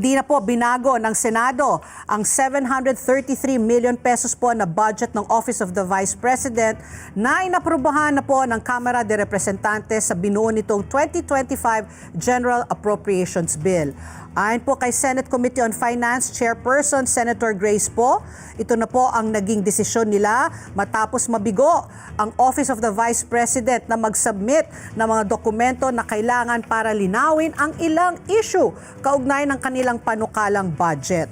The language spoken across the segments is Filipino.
Hindi na po binago ng Senado ang 733 million pesos po na budget ng Office of the Vice President na inaprubahan na po ng Kamara de Representantes sa binuo nitong 2025 General Appropriations Bill. Ayon po kay Senate Committee on Finance Chairperson Senator Grace po, ito na po ang naging desisyon nila matapos mabigo ang Office of the Vice President na mag-submit ng mga dokumento na kailangan para linawin ang ilang issue kaugnay ng kanilang panukalang budget.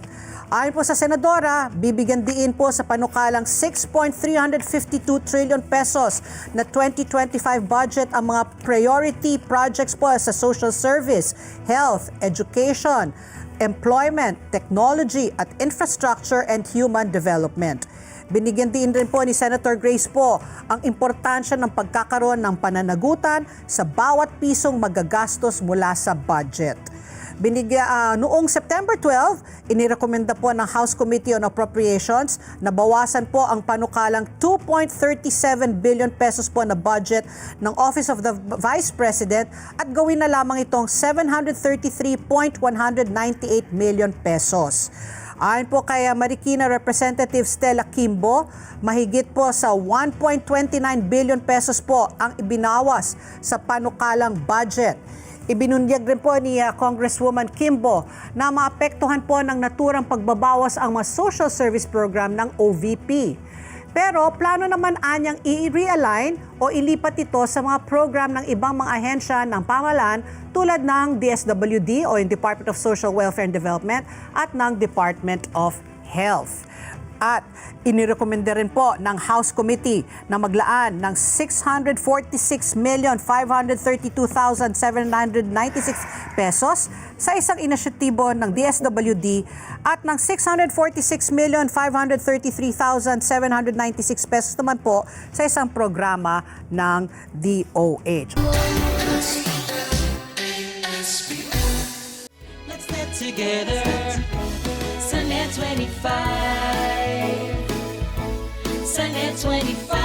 Ayon po sa Senadora, bibigyan diin po sa panukalang 6.352 trillion pesos na 2025 budget ang mga priority projects po sa social service, health, education, employment, technology at infrastructure and human development. Binigyan din rin po ni Senator Grace po ang importansya ng pagkakaroon ng pananagutan sa bawat pisong magagastos mula sa budget. Noong September 12, inirekomenda po ng House Committee on Appropriations na bawasan po ang panukalang 2.37 billion pesos po na budget ng Office of the Vice President at gawin na lamang itong 733.198 million pesos. Ayon po kay Marikina Representative Stella Kimbo, mahigit po sa 1.29 billion pesos po ang ibinawas sa panukalang budget. Ibinunyag rin po ni Congresswoman Kimbo na maapektuhan po ng naturang pagbabawas ang mga social service program ng OVP. Pero plano naman anyang i-realign o ilipat ito sa mga program ng ibang mga ahensya ng pamahalaan tulad ng DSWD o yung Department of Social Welfare and Development at ng Department of Health. At inirekomenda rin po ng House Committee na maglaan ng 646,532,796 pesos sa isang inisyatibo ng DSWD at ng 646,533,796 pesos naman po sa isang programa ng DOH. Let's get together. Sunnet 25. Sunnet 25.